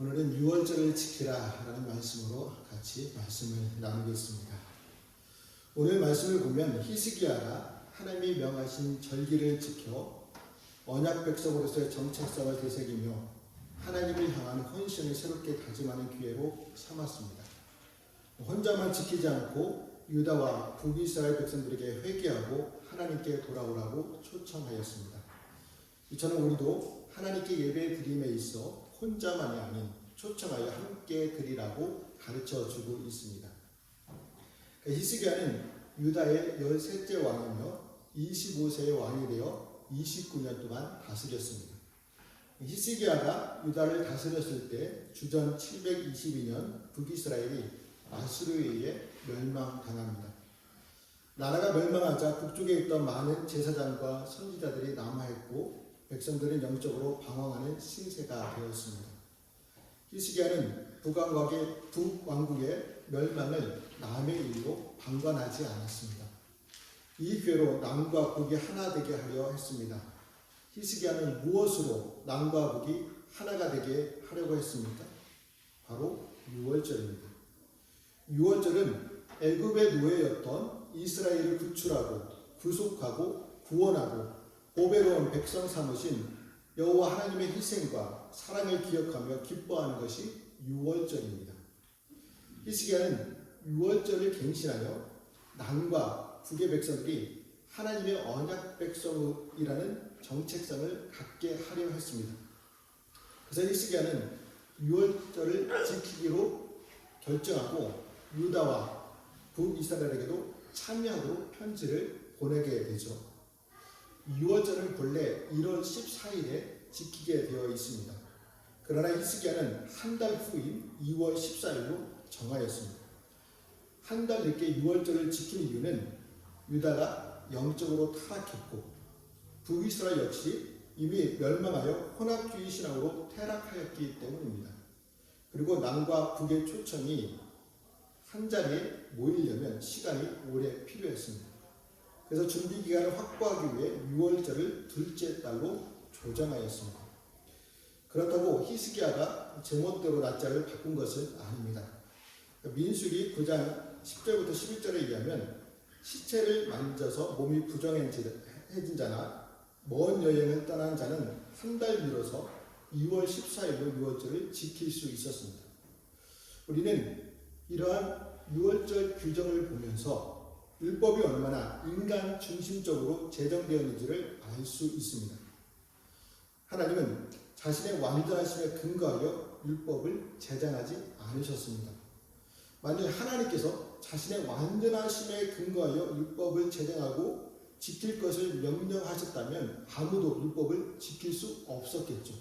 오늘은 유월절을 지키라 라는 말씀으로 같이 말씀을 나누겠습니다. 오늘 말씀을 보면 히스기야가 하나님이 명하신 절기를 지켜 언약 백성으로서의 정체성을 되새기며 하나님을 향한 헌신을 새롭게 다짐하는 기회로 삼았습니다. 혼자만 지키지 않고 유다와 북이스라엘 백성들에게 회개하고 하나님께 돌아오라고 초청하였습니다. 이처럼 우리도 하나님께 예배 드림에 있어 혼자만이 아닌 초청하여 함께 드리라고 가르쳐주고 있습니다. 히스기야는 유다의 13째 왕이며 25세의 왕이 되어 29년 동안 다스렸습니다. 히스기야가 유다를 다스렸을 때 주전 722년 북이스라엘이 아수르에 의해 멸망당합니다. 나라가 멸망하자 북쪽에 있던 많은 제사장과 선지자들이 남아있고 백성들은 영적으로 방황하는 신세가 되었습니다. 히스기야는 북왕국의 멸망을 남의 일로 방관하지 않았습니다. 이 기회로 남과 북이 하나 되게 하려 했습니다. 히스기야는 무엇으로 남과 북이 하나가 되게 하려고 했습니까? 바로 유월절입니다. 유월절은 애굽의 노예였던 이스라엘을 구출하고 구속하고 구원하고 보배로운 백성 삼으신 여호와 하나님의 희생과 사랑을 기억하며 기뻐하는 것이 유월절입니다. 히스기야는 유월절을 갱신하여 남과 북의 백성들이 하나님의 언약 백성이라는 정체성을 갖게 하려 했습니다. 그래서 히스기야는 유월절을 지키기로 결정하고 유다와 북이스라엘에게도 참여하도록 편지를 보내게 되죠. 유월절은 본래 1월 14일에 지키게 되어 있습니다. 그러나 히스기야는 한 달 후인 2월 14일로 정하였습니다. 한 달 늦게 유월절을 지킨 이유는 유다가 영적으로 타락했고 북이스라엘 역시 이미 멸망하여 혼합주의 신앙으로 퇴락하였기 때문입니다. 그리고 남과 북의 초청이 한 자리에 모이려면 시간이 오래 필요했습니다. 그래서 준비 기간을 확보하기 위해 6월절을 둘째 달로 조정하였습니다. 그렇다고 히스기야가 제멋대로 날짜를 바꾼 것은 아닙니다. 민수기 9장 10절부터 11절에 의하면 시체를 만져서 몸이 부정해진 자나 먼 여행을 떠난 자는 한 달 미뤄서 2월 14일로 6월절을 지킬 수 있었습니다. 우리는 이러한 6월절 규정을 보면서 율법이 얼마나 인간 중심적으로 제정되었는지를 알 수 있습니다. 하나님은 자신의 완전하심에 근거하여 율법을 제정하지 않으셨습니다. 만일 하나님께서 자신의 완전하심에 근거하여 율법을 제정하고 지킬 것을 명령하셨다면 아무도 율법을 지킬 수 없었겠죠.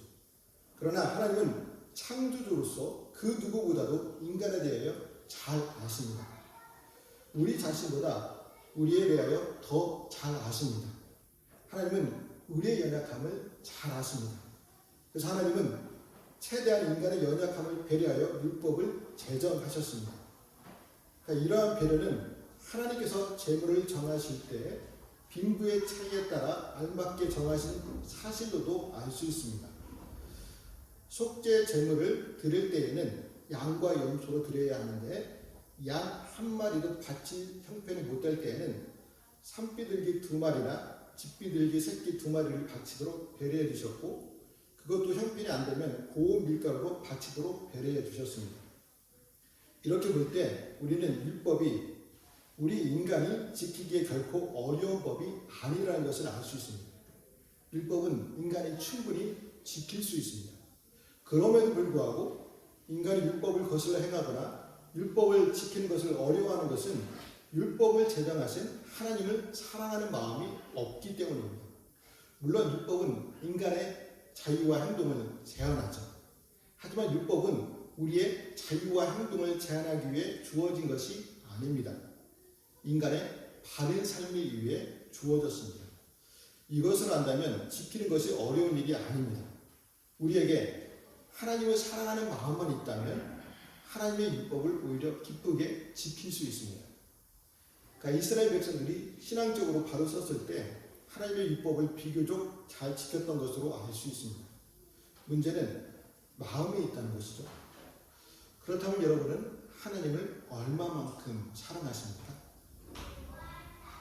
그러나 하나님은 창조주로서 그 누구보다도 인간에 대하여 잘 아십니다. 우리 자신보다 우리에 대하여 더 잘 아십니다. 하나님은 우리의 연약함을 잘 아십니다. 그래서 하나님은 최대한 인간의 연약함을 배려하여 율법을 제정하셨습니다. 그러니까 이러한 배려는 하나님께서 재물을 정하실 때 빈부의 차이에 따라 알맞게 정하신 사실로도 알 수 있습니다. 속죄 제물을 드릴 때에는 양과 염소로 드려야 하는데 양 한 마리도 같이 형편이 못될 때에는 산비둘기 2마리나 집비둘기 새끼 2마리를 바치도록 배려해 주셨고 그것도 형편이 안 되면 고운 밀가루로 바치도록 배려해 주셨습니다. 이렇게 볼 때 우리는 율법이 우리 인간이 지키기에 결코 어려운 법이 아니라는 것을 알 수 있습니다. 율법은 인간이 충분히 지킬 수 있습니다. 그럼에도 불구하고 인간이 율법을 거슬러 행하거나 율법을 지키는 것을 어려워하는 것은 율법을 제정하신 하나님을 사랑하는 마음이 없기 때문입니다. 물론 율법은 인간의 자유와 행동을 제한하죠. 하지만 율법은 우리의 자유와 행동을 제한하기 위해 주어진 것이 아닙니다. 인간의 바른 삶을 위해 주어졌습니다. 이것을 안다면 지키는 것이 어려운 일이 아닙니다. 우리에게 하나님을 사랑하는 마음만 있다면 하나님의 율법을 오히려 기쁘게 지킬 수 있습니다. 그러니까 이스라엘 백성들이 신앙적으로 바로 섰을 때 하나님의 율법을 비교적 잘 지켰던 것으로 알 수 있습니다. 문제는 마음이 있다는 것이죠. 그렇다면 여러분은 하나님을 얼마만큼 사랑하십니까?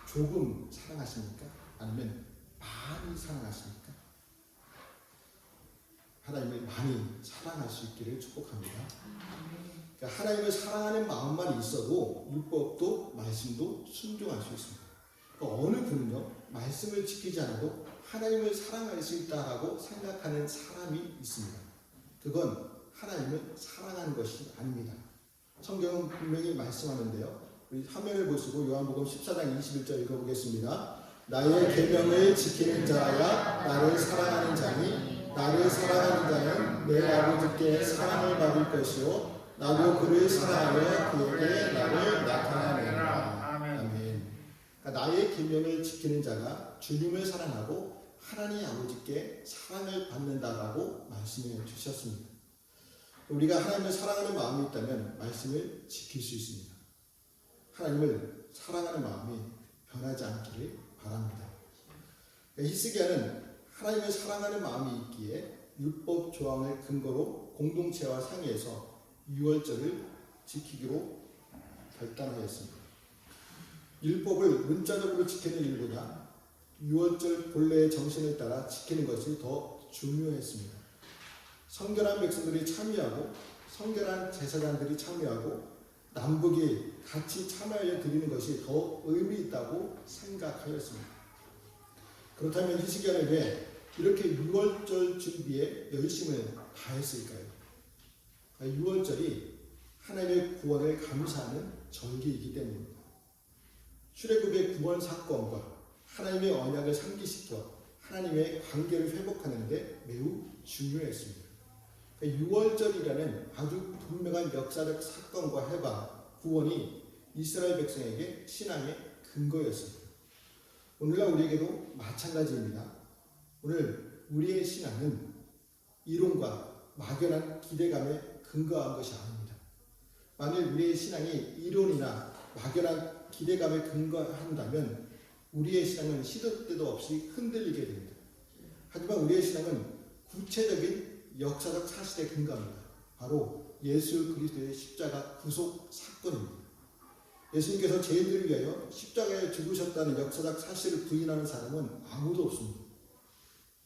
조금 사랑하십니까? 아니면 많이 사랑하십니까? 하나님을 많이 사랑할 수 있기를 축복합니다. 그러니까 하나님을 사랑하는 마음만 있어도 율법도 말씀도 순종할 수 있습니다. 그러니까 어느 분은요, 말씀을 지키지 않아도 하나님을 사랑할 수 있다라고 생각하는 사람이 있습니다. 그건 하나님을 사랑하는 것이 아닙니다. 성경은 분명히 말씀하는데요. 우리 화면을 보시고 요한복음 14장 21절 읽어보겠습니다. 나의 계명을 지키는 자야 나를 사랑하는 자니 나를 사랑하는 자는 내 아버지께 사랑을 받을 것이요 나도 그를 사랑하여 그에게 나를 나타내리라. 아멘. 그러니까 나의 계명을 지키는 자가 주님을 사랑하고 하나님 아버지께 사랑을 받는다라고 말씀해 주셨습니다. 우리가 하나님을 사랑하는 마음이 있다면 말씀을 지킬 수 있습니다. 하나님을 사랑하는 마음이 변하지 않기를 바랍니다. 히스기야는 하나님을 사랑하는 마음이 있기에 율법 조항을 근거로 공동체와 상의해서 유월절을 지키기로 결단하였습니다. 율법을 문자적으로 지키는 일보다 유월절 본래의 정신을 따라 지키는 것이 더 중요했습니다. 성결한 백성들이 참여하고 성결한 제사장들이 참여하고 남북이 같이 참여하여 드리는 것이 더 의미 있다고 생각하였습니다. 그렇다면 히스기야는 왜 이렇게 유월절 준비에 열심을 다했을까요? 유월절이 하나님의 구원을 감사하는 절기이기 때문입니다. 출애굽의 구원 사건과 하나님의 언약을 상기시켜 하나님의 관계를 회복하는 데 매우 중요했습니다. 유월절이라는 아주 분명한 역사적 사건과 해방, 구원이 이스라엘 백성에게 신앙의 근거였습니다. 오늘날 우리에게도 마찬가지입니다. 오늘 우리의 신앙은 이론과 막연한 기대감에 근거한 것이 아닙니다. 만일 우리의 신앙이 이론이나 막연한 기대감에 근거한다면 우리의 신앙은 시도 때도 없이 흔들리게 됩니다. 하지만 우리의 신앙은 구체적인 역사적 사실에 근거합니다. 바로 예수 그리스도의 십자가 구속 사건입니다. 예수님께서 죄인들을 위하여 십자가에 죽으셨다는 역사적 사실을 부인하는 사람은 아무도 없습니다.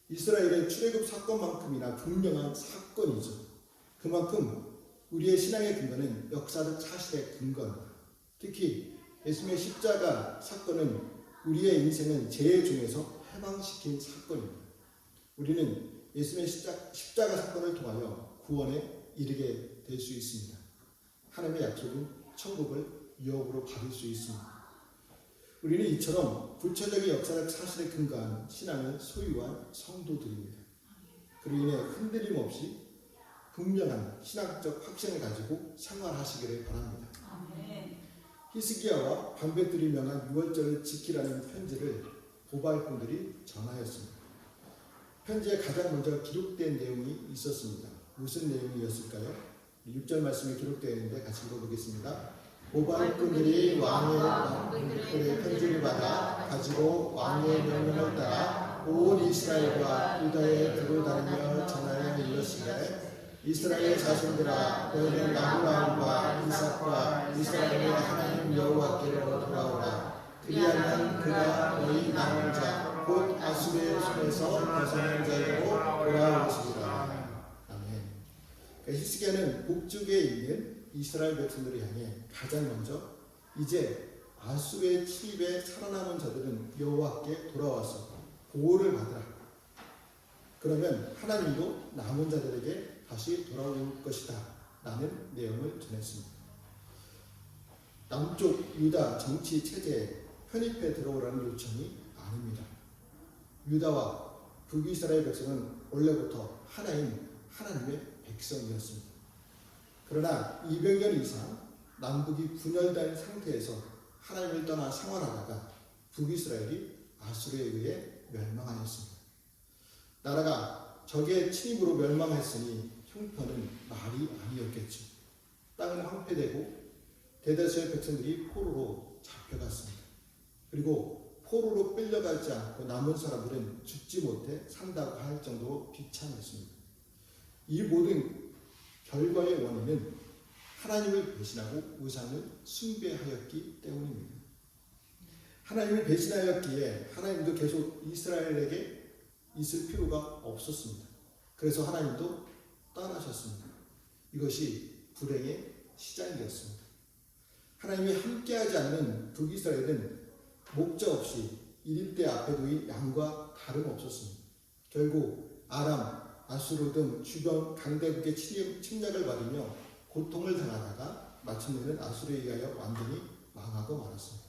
이스라엘의 출애굽 사건만큼이나 분명한 사건이죠. 그만큼 우리의 신앙의 근거는 역사적 사실의 근거입니다. 특히 예수님의 십자가 사건은 우리의 인생은 죄의 중에서 해방시킨 사건입니다. 우리는 예수님의 십자가 사건을 통하여 구원에 이르게 될 수 있습니다. 하나님의 약속은 천국을 유업으로 받을 수 있습니다. 우리는 이처럼 구체적인 역사적 사실에 근거한 신앙을 소유한 성도들입니다. 그로 인해 흔들림 없이 분명한 신학적 확신을 가지고 생활하시기를 바랍니다. 히스기야와 반백들이 명한 유월절을 지키라는 편지를 보발꾼들이 전하였습니다. 편지에 가장 먼저 기록된 내용이 있었습니다. 무슨 내용이었을까요? 6절 말씀에 기록되어 있는데 같이 읽어보겠습니다. 보발꾼들이 왕의 편지를 받아 가지고 왕의 명령을 따라 온 이스라엘과 유다에 두루 다니며 전하여 이르시되 이스라엘 자손들아 너희는 아브라함과 이삭과 이스라엘의 하나님 여호와께로 돌아오라. 그리하면 그가 너희 남은 자 곧 아수르의 손에서 벗어난 자로 돌아오시리라. 아멘. 히스기야는 북쪽에 있는 이스라엘 백성들을 향해 가장 먼저 이제 아수르의 침입에 살아남은 자들은 여호와께 돌아와서 보호를 받으라. 그러면 하나님도 남은 자들에게 다시 돌아올 것이다 라는 내용을 전했습니다. 남쪽 유다 정치 체제에 편입해 들어오라는 요청이 아닙니다. 유다와 북이스라엘 백성은 원래부터 하나인 하나님의 백성이었습니다. 그러나 200년 이상 남북이 분열된 상태에서 하나님을 떠나 생활하다가 북이스라엘이 아수르에 의해 멸망하였습니다. 나라가 적의 침입으로 멸망했으니 형편은 말이 아니었겠죠. 땅은 황폐되고 대다수의 백성들이 포로로 잡혀갔습니다. 그리고 포로로 끌려가지 않고 남은 사람들은 죽지 못해 산다고 할 정도로 비참했습니다. 이 모든 결과의 원인은 하나님을 배신하고 우상을 숭배하였기 때문입니다. 하나님을 배신하였기에 하나님도 계속 이스라엘에게 있을 필요가 없었습니다. 그래서 하나님도 떠나셨습니다. 이것이 불행의 시작이었습니다. 하나님이 함께하지 않는 북이스라엘은 목적 없이 1대 앞에 놓인 양과 다름없었습니다. 결국 아람, 아수르 등 주변 강대국의 침략을 받으며 고통을 당하다가 마침내는 아수르에 의하여 완전히 망하고 말았습니다.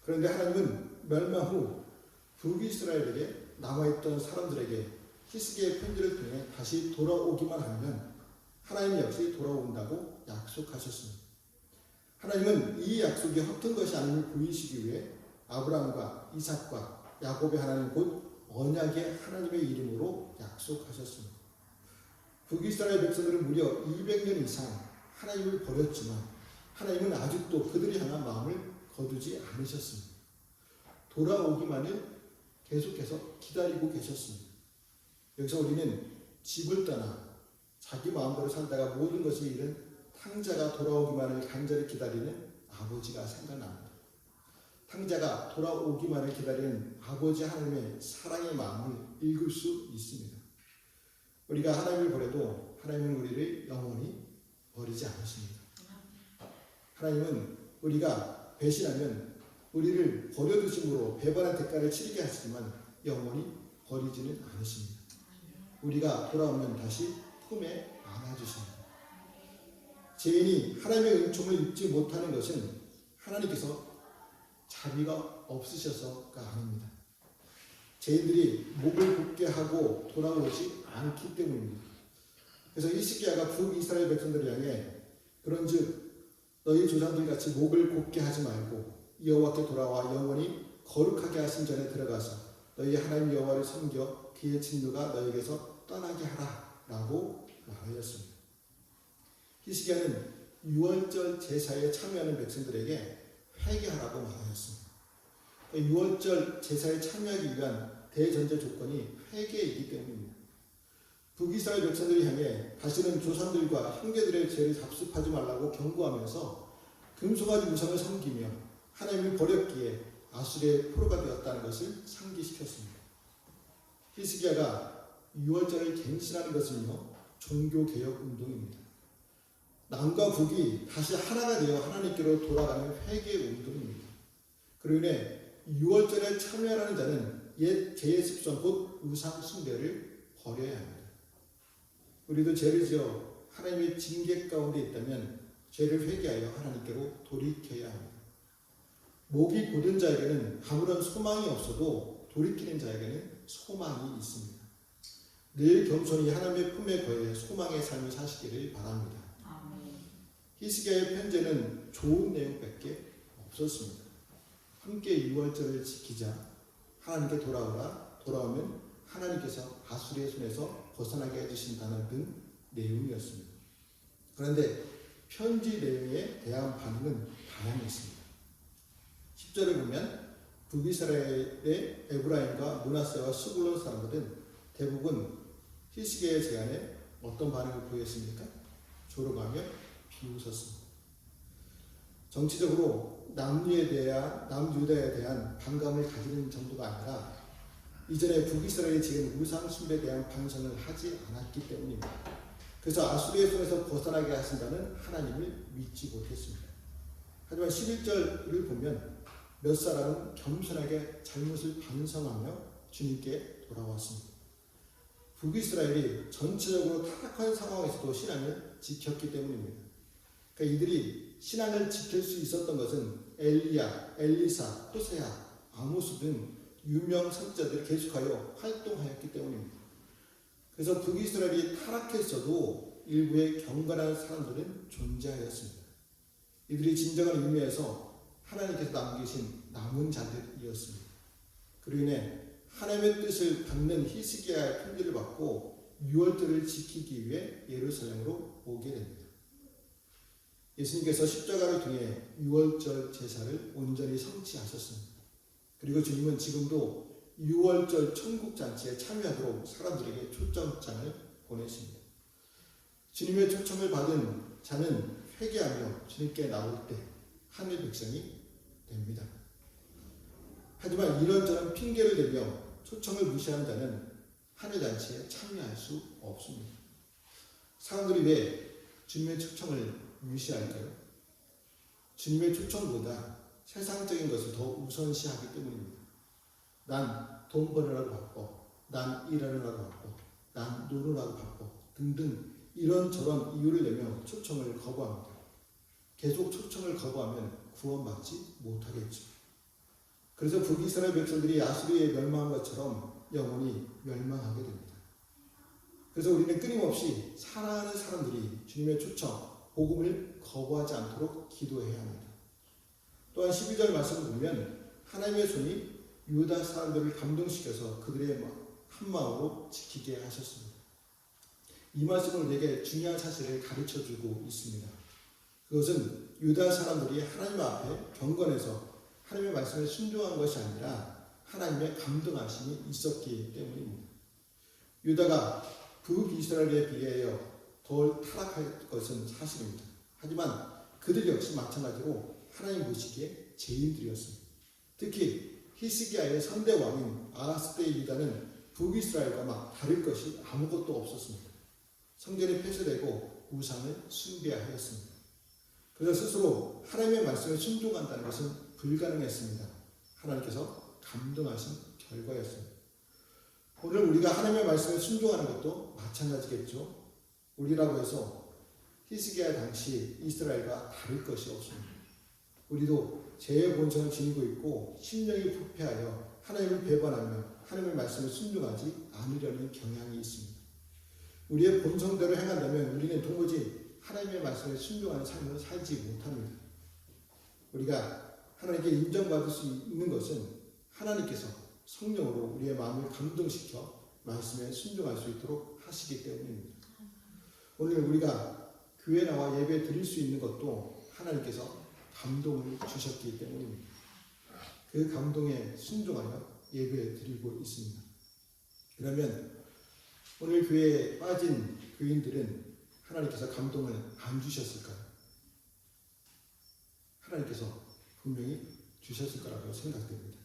그런데 하나님은 멸망 후 북이스라엘에게 남아있던 사람들에게 히스기야의 편지를 통해 다시 돌아오기만 하면 하나님 역시 돌아온다고 약속하셨습니다. 하나님은 이 약속이 허튼 것이 아님을 보이시기 위해 아브라함과 이삭과 야곱의 하나님 곧 언약의 하나님의 이름으로 약속하셨습니다. 북이스라엘 백성들은 무려 200년 이상 하나님을 버렸지만 하나님은 아직도 그들이 향한 마음을 거두지 않으셨습니다. 돌아오기만을 계속해서 기다리고 계셨습니다. 여기서 우리는 집을 떠나 자기 마음대로 살다가 모든 것을 잃은 탕자가 돌아오기만을 간절히 기다리는 아버지가 생각납니다. 탕자가 돌아오기만을 기다리는 아버지 하나님의 사랑의 마음을 읽을 수 있습니다. 우리가 하나님을 버려도 하나님은 우리를 영원히 버리지 않으십니다. 하나님은 우리가 배신하면 우리를 버려두심으로 배반의 대가를 치르게 하시지만 영원히 버리지는 않으십니다. 우리가 돌아오면 다시 품에 안아주십니다. 죄인이 하나님의 은총을 입지 못하는 것은 하나님께서 자비가 없으셔서가 아닙니다. 죄인들이 목을 굳게 하고 돌아오지 않기 때문입니다. 그래서 히스기야가 북이스라엘 백성들을 향해 그런즉 너희 조상들 같이 목을 굳게 하지 말고 여호와께 돌아와 영원히 거룩하게 하신 전에 들어가서 너희 하나님 여호와를 섬겨 그의 진노가 너희에게서 떠나게 하라 라고 말하였습니다. 히스기야는 유월절 제사에 참여하는 백성들에게 회개하라고 말하였습니다. 유월절 제사에 참여하기 위한 대전제 조건이 회개이기 때문입니다. 북이스라엘 백성들을 향해 다시는 조상들과 형제들의 죄를 답습하지 말라고 경고하면서 금송아지 우상을 섬기며 하나님을 버렸기에 아수르의 포로가 되었다는 것을 상기시켰습니다. 히스기야가 유월절을 갱신하는 것은요, 종교개혁 운동입니다. 남과 북이 다시 하나가 되어 하나님께로 돌아가는 회개 운동입니다. 그로 인해 유월절에 참여하는 자는 옛 죄의 습성 곧 우상 숭배를 버려야 합니다. 우리도 죄를 지어 하나님의 징계 가운데 있다면 죄를 회개하여 하나님께로 돌이켜야 합니다. 목이 곧은 자에게는 아무런 소망이 없어도 돌이키는 자에게는 소망이 있습니다. 늘 겸손히 하나님의 품에 거해 소망의 삶을 사시기를 바랍니다. 히스기야의 편지는 좋은 내용밖에 없었습니다. 함께 유월절을 지키자, 하나님께 돌아오라, 돌아오면 하나님께서 아수르의 손에서 벗어나게 해주신다는 등 내용이었습니다. 그런데 편지 내용에 대한 반응은 다양했습니다. 10절을 보면 북이스라엘의 에브라임과 므낫세와 스불론 사람들은 대부분 히스기야의 제안에 어떤 반응을 보였습니까? 조롱하며 비웃었습니다. 정치적으로 남유다에 대한 반감을 가지는 정도가 아니라 이전에 북이스라엘이 지은 우상 숭배에 대한 반성을 하지 않았기 때문입니다. 그래서 아수르의 손에서 벗어나게 하신다는 하나님을 믿지 못했습니다. 하지만 11절을 보면 몇 사람은 겸손하게 잘못을 반성하며 주님께 돌아왔습니다. 북이스라엘이 전체적으로 타락한 상황에서도 신앙을 지켰기 때문입니다. 그러니까 이들이 신앙을 지킬 수 있었던 것은 엘리야, 엘리사, 호세아, 아모스 등 유명 선지자들이 계속하여 활동하였기 때문입니다. 그래서 북이스라엘이 타락했어도 일부의 경건한 사람들은 존재하였습니다. 이들이 진정한 의미에서 하나님께서 남기신 남은 자들이었습니다. 그로 인해 하나님의 뜻을 받는 히스기야의 편지를 받고 유월절을 지키기 위해 예루살렘으로 오게 됩니다. 예수님께서 십자가를 통해 유월절 제사를 온전히 성취하셨습니다. 그리고 주님은 지금도 유월절 천국잔치에 참여하도록 사람들에게 초청장을 보내십니다. 주님의 초청을 받은 자는 회개하며 주님께 나올 때 하늘 백성이 됩니다. 하지만 이런저런 핑계를 대며 초청을 무시하는 자는 하늘 잔치에 참여할 수 없습니다. 사람들이 왜 주님의 초청을 무시할까요? 주님의 초청보다 세상적인 것을 더 우선시하기 때문입니다. 난 돈 벌으라고 바빠, 난 일하느라고 바빠, 난 노느라고 바빠 등등 이런저런 이유를 내며 초청을 거부합니다. 계속 초청을 거부하면 구원받지 못하겠죠. 그래서 북이스라엘 백성들이 아수르에 멸망한 것처럼 영원히 멸망하게 됩니다. 그래서 우리는 끊임없이 사랑하는 사람들이 주님의 초청, 복음을 거부하지 않도록 기도해야 합니다. 또한 12절 말씀을 보면 하나님의 손이 유다 사람들을 감동시켜서 그들의 한마음으로 지키게 하셨습니다. 이 말씀은 우리에게 중요한 사실을 가르쳐주고 있습니다. 그것은 유다 사람들이 하나님 앞에 경건해서 하나님의 말씀에 순종한 것이 아니라 하나님의 감동하심이 있었기 때문입니다. 유다가 북이스라엘에 비하여 덜 타락할 것은 사실입니다. 하지만 그들 역시 마찬가지로 하나님 보시기에 죄인들이었습니다. 특히 히스기야의 선대 왕인 아하스 때의 유다는 북이스라엘과 다를 것이 아무것도 없었습니다. 성전이 폐쇄되고 우상을 숭배하였습니다. 그래서 스스로 하나님의 말씀에 순종한다는 것은 불가능했습니다. 하나님께서 감동하신 결과였습니다. 오늘 우리가 하나님의 말씀에 순종하는 것도 마찬가지겠죠. 우리라고 해서 히스기야 당시 이스라엘과 다를 것이 없습니다. 우리도 죄의 본성을 지니고 있고 심령이 부패하여 하나님을 배반하며 하나님의 말씀에 순종하지 않으려는 경향이 있습니다. 우리의 본성대로 행한다면 우리는 도무지 하나님의 말씀에 순종하는 삶을 살지 못합니다. 우리가 하나님께 인정받을 수 있는 것은 하나님께서 성령으로 우리의 마음을 감동시켜 말씀에 순종할 수 있도록 하시기 때문입니다. 오늘 우리가 교회 나와 예배 드릴 수 있는 것도 하나님께서 감동을 주셨기 때문입니다. 그 감동에 순종하여 예배 드리고 있습니다. 그러면 오늘 교회에 빠진 교인들은 하나님께서 감동을 안 주셨을까요? 하나님께서 분명히 주셨을 거라고 생각됩니다.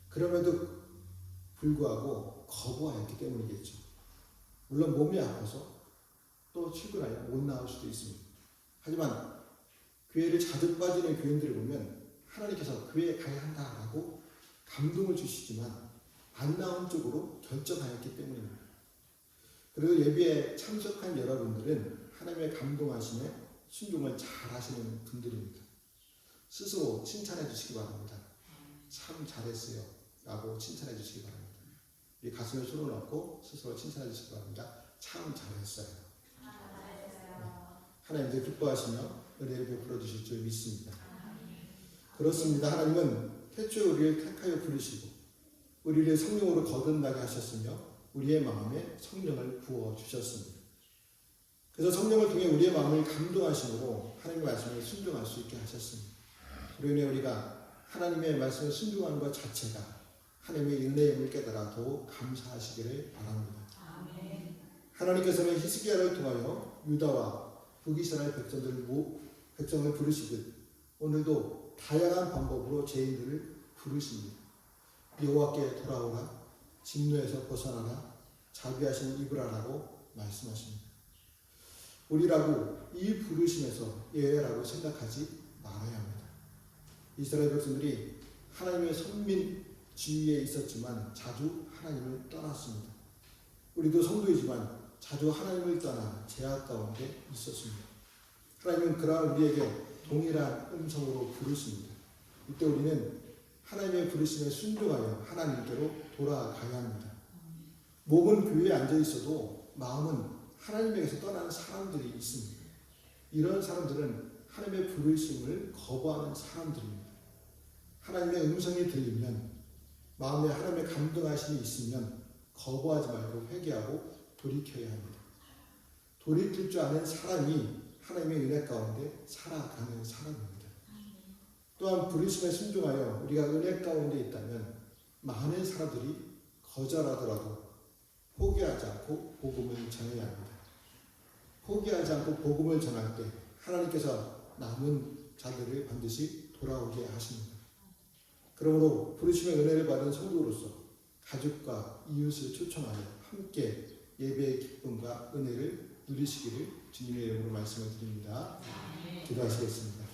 그럼에도 불구하고 거부하였기 때문이겠죠. 물론 몸이 아파서 또 출근하여 못 나올 수도 있습니다. 하지만 교회를 자주 빠지는 교인들을 보면 하나님께서 교회에 가야 한다라고 감동을 주시지만 안 나온 쪽으로 결정하였기 때문입니다. 그리고 예배에 참석한 여러분들은 하나님의 감동하심에 순종을 잘 하시는 분들입니다. 스스로 칭찬해 주시기 바랍니다. 참 잘했어요 라고 칭찬해 주시기 바랍니다. 이 가슴에 손을 얹고 스스로 칭찬해 주시기 바랍니다. 참 잘했어요. 하나님도 기뻐하시며 은혜를 베풀어 주실 줄 믿습니다. 그렇습니다. 하나님은 태초에 우리를 택하여 부르시고 우리를 성령으로 거듭나게 하셨으며 우리의 마음에 성령을 부어주셨습니다. 그래서 성령을 통해 우리의 마음을 감동하심으로 하나님의 말씀에 순종할 수 있게 하셨습니다. 그로 인해 우리가 하나님의 말씀에 순종하는 것 자체가 하나님의 은혜의 힘을 깨달아 더욱 감사하시기를 바랍니다. 아멘. 하나님께서는 히스기야를 통하여 유다와 북이스라엘 백성을 부르시듯 오늘도 다양한 방법으로 죄인들을 부르십니다. 여호와께 돌아오라, 진노에서 벗어나라, 자비하심을 입으라라고 말씀하십니다. 우리라고 이 부르심에서 예외라고 생각하지 말아야 합니다. 이스라엘 백성들이 하나님의 선민 지위에 있었지만 자주 하나님을 떠났습니다. 우리도 성도이지만 자주 하나님을 떠나 죄악 가운데 있었습니다. 하나님은 그러한 우리에게 동일한 음성으로 부르십니다. 이때 우리는 하나님의 부르심에 순종하여 하나님께로 돌아가야 합니다. 몸은 교회에 앉아 있어도 마음은 하나님에게서 떠나는 사람들이 있습니다. 이런 사람들은 하나님의 부르심을 거부하는 사람들입니다. 하나님의 음성이 들리면 마음에 하나님의 감동하심이 있으면 거부하지 말고 회개하고 돌이켜야 합니다. 돌이킬 줄 아는 사람이 하나님의 은혜 가운데 살아가는 사람입니다. 또한 부르심에 순종하여 우리가 은혜 가운데 있다면 많은 사람들이 거절하더라도 포기하지 않고 복음을 전해야 합니다. 포기하지 않고 복음을 전할 때 하나님께서 남은 자들을 반드시 돌아오게 하십니다. 그러므로 부르심의 은혜를 받은 성도로서 가족과 이웃을 초청하여 함께 예배의 기쁨과 은혜를 누리시기를 주님의 이름으로 말씀을 드립니다. 기도하시겠습니다.